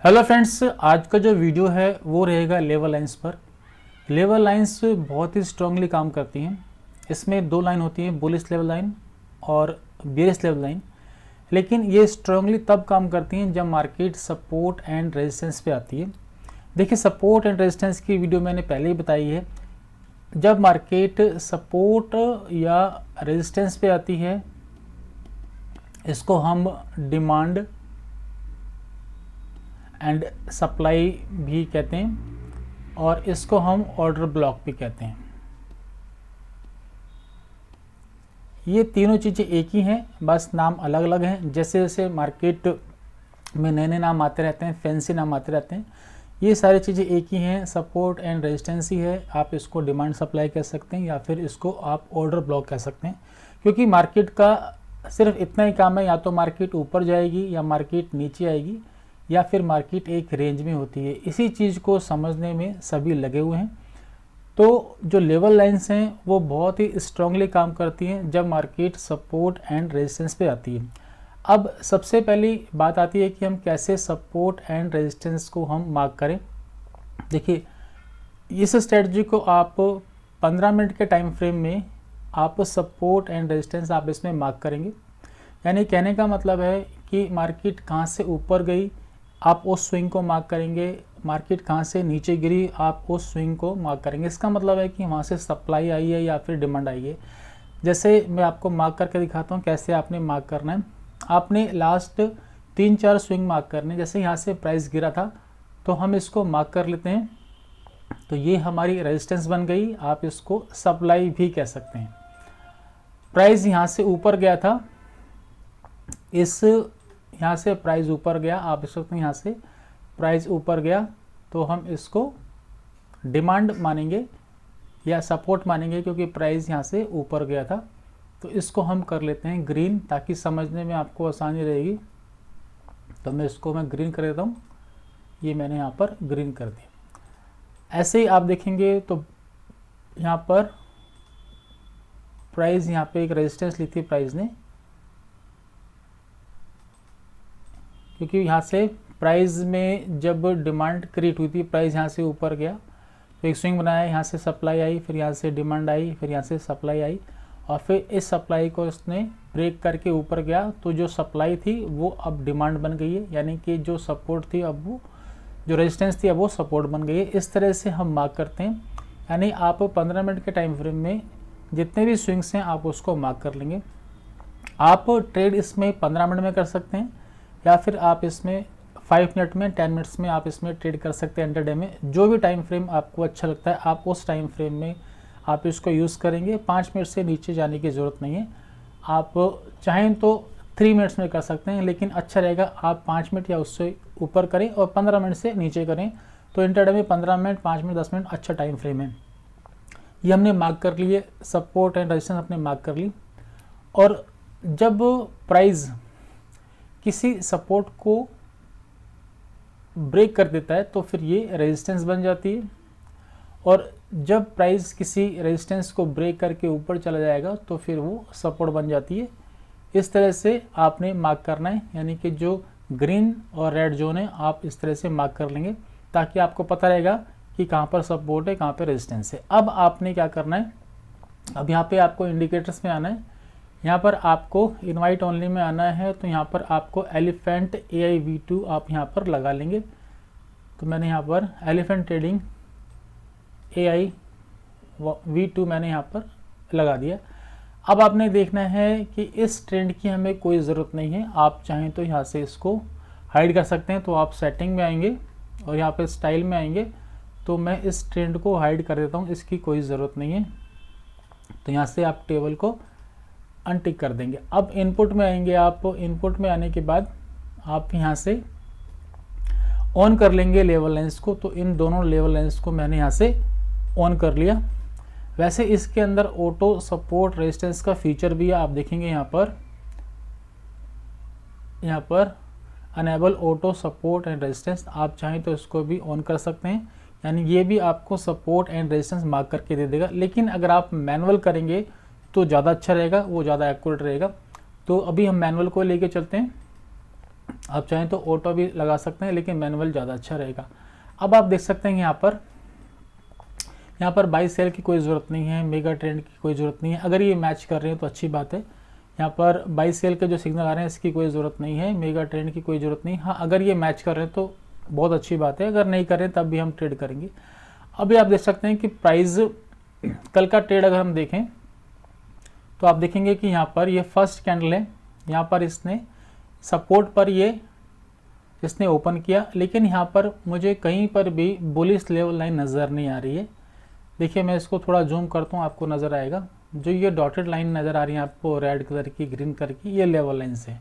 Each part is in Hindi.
हेलो फ्रेंड्स, आज का जो वीडियो है वो रहेगा लेवल लाइंस पर। लेवल लाइंस बहुत ही स्ट्रांगली काम करती हैं। इसमें दो लाइन होती हैं, बुलिश लेवल लाइन और बेयरिश लेवल लाइन। लेकिन ये स्ट्रांगली तब काम करती हैं जब मार्केट सपोर्ट एंड रेजिस्टेंस पे आती है। देखिए, सपोर्ट एंड रेजिस्टेंस की वीडियो मैंने पहले ही बताई है। जब मार्केट सपोर्ट या रेजिस्टेंस पे आती है, इसको हम डिमांड एंड सप्लाई भी कहते हैं और इसको हम ऑर्डर ब्लॉक भी कहते हैं। ये तीनों चीज़ें एक ही हैं, बस नाम अलग अलग हैं। जैसे जैसे मार्केट में नए नए नाम आते रहते हैं, फैंसी नाम आते रहते हैं, ये सारी चीज़ें एक ही हैं। सपोर्ट एंड रेजिस्टेंस ही है। आप इसको डिमांड सप्लाई कह सकते हैं या फिर इसको आप ऑर्डर ब्लॉक कह सकते हैं, क्योंकि मार्केट का सिर्फ इतना ही काम है, या तो मार्केट ऊपर जाएगी या मार्केट नीचे आएगी या फिर मार्केट एक रेंज में होती है। इसी चीज़ को समझने में सभी लगे हुए हैं। तो जो लेवल लाइंस हैं वो बहुत ही स्ट्रांगली काम करती हैं जब मार्केट सपोर्ट एंड रेजिस्टेंस पे आती है। अब सबसे पहली बात आती है कि हम कैसे सपोर्ट एंड रेजिस्टेंस को हम मार्क करें। देखिए, इस स्ट्रेटजी को आप 15 मिनट के टाइम फ्रेम में आप सपोर्ट एंड रेजिस्टेंस आप इसमें मार्क करेंगे। यानी कहने का मतलब है कि मार्केट कहाँ से ऊपर गई, आप उस स्विंग को मार्क करेंगे। मार्केट कहाँ से नीचे गिरी, आप उस स्विंग को मार्क करेंगे। इसका मतलब है कि वहाँ से सप्लाई आई है या फिर डिमांड आई है। जैसे मैं आपको मार्क करके दिखाता हूँ कैसे आपने मार्क करना है। आपने लास्ट 3-4 स्विंग मार्क करने। जैसे यहाँ से प्राइस गिरा था तो हम इसको मार्क कर लेते हैं, तो ये हमारी रेजिस्टेंस बन गई। आप इसको सप्लाई भी कह सकते हैं। प्राइस यहाँ से ऊपर गया था, यहाँ से प्राइस ऊपर गया, आप देख सकते हैं यहाँ से प्राइस ऊपर गया, तो हम इसको डिमांड मानेंगे या सपोर्ट मानेंगे, क्योंकि प्राइस यहाँ से ऊपर गया था। तो इसको हम कर लेते हैं ग्रीन, ताकि समझने में आपको आसानी रहेगी। तो मैं ग्रीन कर देता हूँ। ये मैंने यहाँ पर ग्रीन कर दिया। ऐसे ही आप देखेंगे तो यहाँ पर प्राइस, यहाँ पे एक रेजिस्टेंस ली थी प्राइस ने, क्योंकि यहाँ से प्राइस में जब डिमांड क्रिएट हुई थी, प्राइस यहाँ से ऊपर गया तो एक स्विंग बनाया, यहाँ से सप्लाई आई, फिर यहाँ से डिमांड आई, फिर यहाँ से सप्लाई आई, और फिर इस सप्लाई को उसने ब्रेक करके ऊपर गया। तो जो सप्लाई थी वो अब डिमांड बन गई है, यानी कि जो सपोर्ट थी अब वो, जो रेजिस्टेंस थी अब वो सपोर्ट बन गई है। इस तरह से हम मार्क करते हैं। यानी आप 15 मिनट के टाइम फ्रेम में जितने भी स्विंग्स हैं आप उसको मार्क कर लेंगे। आप ट्रेड इसमें 15 मिनट में कर सकते हैं या फिर आप इसमें 5 मिनट में, 10 मिनट्स में आप इसमें ट्रेड कर सकते हैं इंटरडे में। जो भी टाइम फ्रेम आपको अच्छा लगता है आप उस टाइम फ्रेम में आप इसको यूज़ करेंगे। 5 मिनट से नीचे जाने की ज़रूरत नहीं है। आप चाहें तो 3 मिनट्स में कर सकते हैं, लेकिन अच्छा रहेगा आप 5 मिनट या उससे ऊपर करें और 15 मिनट से नीचे करें। तो इंटरडे में 15 मिनट, 5 मिनट, 10 मिनट अच्छा टाइम फ्रेम है। ये हमने मार्क कर लिए, सपोर्ट एंड रेजिस्टेंस अपने मार्क कर ली। और जब प्राइस किसी सपोर्ट को ब्रेक कर देता है तो फिर ये रेजिस्टेंस बन जाती है, और जब प्राइस किसी रेजिस्टेंस को ब्रेक करके ऊपर चला जाएगा तो फिर वो सपोर्ट बन जाती है। इस तरह से आपने मार्क करना है, यानी कि जो ग्रीन और रेड जोन है आप इस तरह से मार्क कर लेंगे, ताकि आपको पता रहेगा कि कहाँ पर सपोर्ट है, कहाँ पर रेजिस्टेंस है। अब आपने क्या करना है, अब यहाँ पे आपको इंडिकेटर्स में आना है। यहाँ पर आपको इनवाइट ओनली में आना है, तो यहाँ पर आपको एलिफेंट AIV2 आप यहाँ पर लगा लेंगे। तो मैंने यहाँ पर एलिफेंट ट्रेडिंग AIV2 मैंने यहाँ पर लगा दिया। अब आपने देखना है कि इस ट्रेंड की हमें कोई ज़रूरत नहीं है। आप चाहें तो यहाँ से इसको हाइड कर सकते हैं। तो आप सेटिंग में आएंगे और यहाँ पर स्टाइल में आएंगे, तो मैं इस ट्रेंड को हाइड कर देता हूँ, इसकी कोई ज़रूरत नहीं है। तो यहाँ से आप टेबल को अनटिक कर देंगे। अब इनपुट में आएंगे। आप इनपुट में आने के बाद आप यहाँ से ऑन कर लेंगे लेवल लाइंस को। तो इन दोनों लेवल लाइंस को मैंने यहाँ से ऑन कर लिया। वैसे इसके अंदर ऑटो सपोर्ट रेजिस्टेंस का फीचर भी है, आप देखेंगे यहाँ पर enable auto support and resistance. आप चाहें तो इसको भी ऑन कर सकते हैं, यानी ये भी आपको सपोर्ट एंड रेजिस्टेंस मार्क करके दे देगा। लेकिन अगर आप मैनुअल करेंगे तो ज़्यादा अच्छा रहेगा, वो ज़्यादा एक्यूरेट रहेगा। तो अभी हम मैनुअल को लेके चलते हैं। आप चाहें तो ऑटो भी लगा सकते हैं, लेकिन मैनुअल ज़्यादा अच्छा रहेगा। अब आप देख सकते हैं यहाँ पर बाई सेल की कोई ज़रूरत नहीं है, मेगा ट्रेंड की कोई ज़रूरत नहीं है। अगर ये मैच कर रहे हैं तो अच्छी बात है। यहाँ पर बाई सेल के जो सिग्नल आ रहे हैं इसकी कोई ज़रूरत नहीं है, मेगा ट्रेंड की कोई ज़रूरत नहीं। हाँ, अगर ये मैच कर रहे हैं तो बहुत अच्छी बात है, अगर नहीं कर रहे हैं तब भी हम ट्रेड करेंगे। अभी आप देख सकते हैं कि प्राइस कल का ट्रेड अगर हम देखें तो आप देखेंगे कि यहाँ पर ये फर्स्ट कैंडल है, यहाँ पर इसने सपोर्ट पर इसने ओपन किया, लेकिन यहाँ पर मुझे कहीं पर भी बुलिश लेवल लाइन नज़र नहीं आ रही है। देखिए मैं इसको थोड़ा जूम करता हूँ, आपको नज़र आएगा। जो ये डॉटेड लाइन नज़र आ रही है आपको रेड कलर की, ग्रीन कलर की, ये लेवल लाइन से,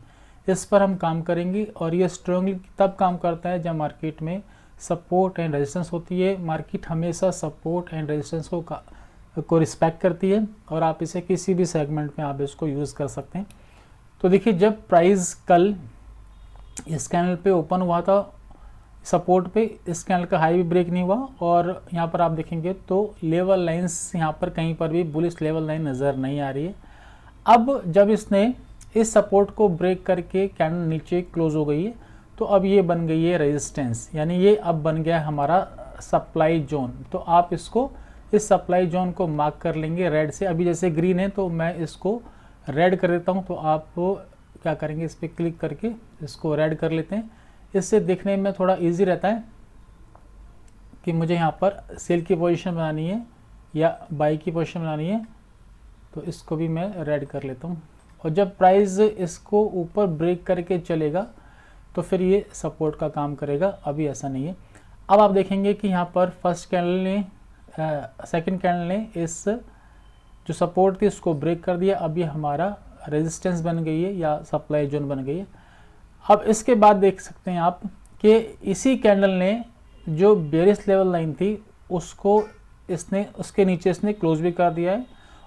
इस पर हम काम करेंगे। और ये स्ट्रांगली तब काम करता है जब मार्केट में सपोर्ट एंड रेजिस्टेंस होती है। मार्केट हमेशा सपोर्ट एंड रेजिस्टेंस को रिस्पेक्ट करती है, और आप इसे किसी भी सेगमेंट में आप इसको यूज़ कर सकते हैं। तो देखिए जब प्राइस कल इस कैंडल पे ओपन हुआ था सपोर्ट पे, इस कैंडल का हाई भी ब्रेक नहीं हुआ, और यहाँ पर आप देखेंगे तो लेवल लाइंस यहाँ पर कहीं पर भी बुलिश लेवल लाइन नज़र नहीं आ रही है। अब जब इसने इस सपोर्ट को ब्रेक करके कैंडल नीचे क्लोज हो गई है, तो अब ये बन गई है रेजिस्टेंस, यानी ये अब बन गया हमारा सप्लाई जोन। तो आप इसको, इस सप्लाई जोन को मार्क कर लेंगे रेड से। अभी जैसे ग्रीन है तो मैं इसको रेड कर देता हूँ, तो आप क्या करेंगे, इस पर क्लिक करके इसको रेड कर लेते हैं। इससे देखने में थोड़ा इजी रहता है कि मुझे यहाँ पर सेल की पोजीशन बनानी है या बाई की पोजीशन बनानी है, तो इसको भी मैं रेड कर लेता हूँ। और जब प्राइस इसको ऊपर ब्रेक करके चलेगा तो फिर ये सपोर्ट का काम करेगा, अभी ऐसा नहीं है। अब आप देखेंगे कि यहाँ पर फर्स्ट कैंडल ने सेकंड कैंडल ने इस जो सपोर्ट थी उसको ब्रेक कर दिया। अब ये हमारा रेजिस्टेंस बन गई है या सप्लाई जोन बन गई है। अब इसके बाद देख सकते हैं आप कि इसी कैंडल ने जो बेरिश लेवल लाइन थी उसको उसके नीचे इसने क्लोज भी कर दिया है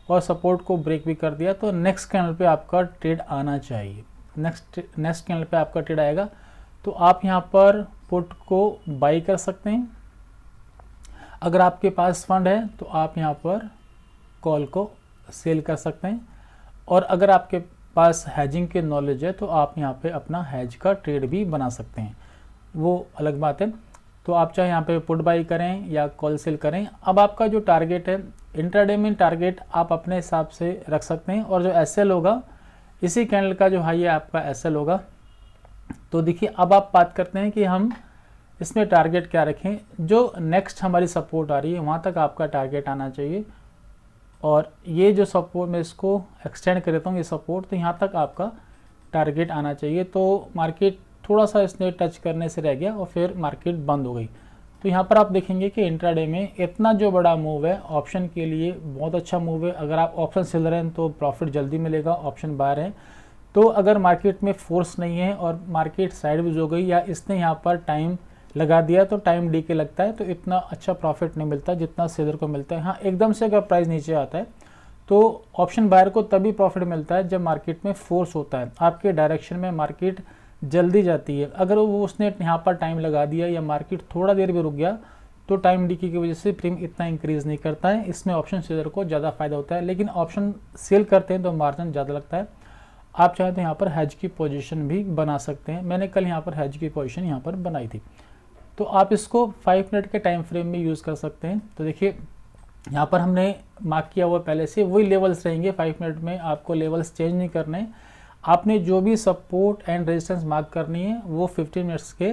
और सपोर्ट को ब्रेक भी कर दिया। तो नेक्स्ट कैंडल पे आपका ट्रेड आना चाहिए, नेक्स्ट कैंडल पे आपका ट्रेड आएगा। तो आप यहाँ पर पुट को बाई कर सकते हैं। अगर आपके पास फंड है तो आप यहाँ पर कॉल को सेल कर सकते हैं, और अगर आपके पास हैजिंग के नॉलेज है तो आप यहाँ पे अपना हैज का ट्रेड भी बना सकते हैं, वो अलग बात है। तो आप चाहे यहाँ पे पुट बाई करें या कॉल सेल करें। अब आपका जो टारगेट है इंट्राडे में, टारगेट आप अपने हिसाब से रख सकते हैं, और जो एसएल होगा इसी कैंडल का जो हाई है आपका एसएल होगा। तो देखिए अब आप बात करते हैं कि हम इसमें टारगेट क्या रखें। जो नेक्स्ट हमारी सपोर्ट आ रही है वहाँ तक आपका टारगेट आना चाहिए, और ये जो सपोर्ट मैं इसको एक्सटेंड कर देता हूँ, ये सपोर्ट, तो यहाँ तक आपका टारगेट आना चाहिए। तो मार्केट थोड़ा सा इसने टच करने से रह गया और फिर मार्केट बंद हो गई। तो यहाँ पर आप देखेंगे कि इंट्राडे में इतना जो बड़ा मूव है ऑप्शन के लिए बहुत अच्छा मूव है। अगर आप ऑप्शन सेलर हैं तो प्रॉफिट जल्दी मिलेगा, ऑप्शन बायर है तो अगर मार्केट में फोर्स नहीं है और मार्केट साइडवेज हो गई या इसने यहाँ पर टाइम लगा दिया तो टाइम डी के लगता है, तो इतना अच्छा प्रॉफिट नहीं मिलता जितना सेलर को मिलता है। हाँ, एकदम से अगर प्राइस नीचे आता है तो ऑप्शन बायर को तभी प्रॉफिट मिलता है जब मार्केट में फोर्स होता है, आपके डायरेक्शन में मार्केट जल्दी जाती है। अगर वो उसने यहाँ पर टाइम लगा दिया या मार्केट थोड़ा देर भी रुक गया तो टाइम डी की वजह से प्रीमियम इतना इंक्रीज़ नहीं करता है। इसमें ऑप्शन सेलर को ज़्यादा फायदा होता है, लेकिन ऑप्शन सेल करते हैं तो मार्जिन ज़्यादा लगता है। आप चाहें तो यहाँ पर हैज की पोजीशन भी बना सकते हैं। मैंने कल यहाँ पर हैज की पोजीशन यहाँ पर बनाई थी, तो आप इसको 5 मिनट के टाइम फ्रेम में यूज़ कर सकते हैं। तो देखिए यहाँ पर हमने मार्क किया हुआ पहले से वही लेवल्स रहेंगे। 5 मिनट में आपको लेवल्स चेंज नहीं करने, आपने जो भी सपोर्ट एंड रेजिस्टेंस मार्क करनी है वो 15 मिनट्स के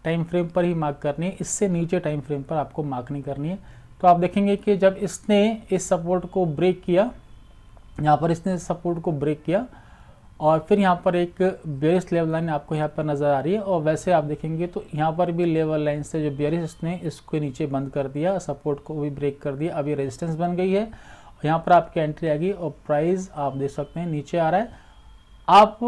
टाइम फ्रेम पर ही मार्क करनी है, इससे नीचे टाइम फ्रेम पर आपको मार्क नहीं करनी है। तो आप देखेंगे कि जब इसने इस सपोर्ट को ब्रेक किया, यहाँ पर इसने सपोर्ट को ब्रेक किया और फिर यहाँ पर एक बेरिश लेवल लाइन आपको यहाँ पर नज़र आ रही है, और वैसे आप देखेंगे तो यहाँ पर भी लेवल लाइन से जो बेरिश इसने इसको नीचे बंद कर दिया, सपोर्ट को भी ब्रेक कर दिया, अभी रेजिस्टेंस बन गई है। यहाँ पर आपकी एंट्री आएगी और प्राइस आप देख सकते हैं नीचे आ रहा है। आप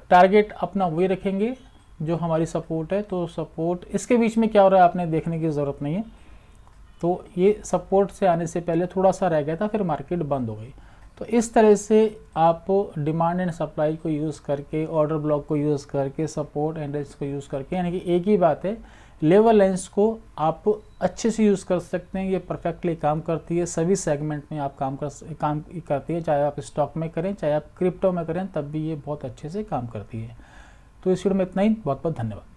टारगेट अपना वही रखेंगे जो हमारी सपोर्ट है। तो सपोर्ट इसके बीच में क्या हो रहा है आपने देखने की ज़रूरत नहीं है। तो ये सपोर्ट से आने से पहले थोड़ा सा रह गया था, फिर मार्केट बंद हो गई। तो इस तरह से आप डिमांड एंड सप्लाई को यूज़ करके, ऑर्डर ब्लॉक को यूज़ करके, सपोर्ट एंड रेंज को यूज़ करके, यानी कि एक ही बात है, लेवल लाइंस को आप अच्छे से यूज़ कर सकते हैं। ये परफेक्टली काम करती है, सभी सेगमेंट में आप काम करती है, चाहे आप स्टॉक में करें चाहे आप क्रिप्टो में करें, तब भी ये बहुत अच्छे से काम करती है। तो इस वीडियो में इतना ही। बहुत बहुत धन्यवाद।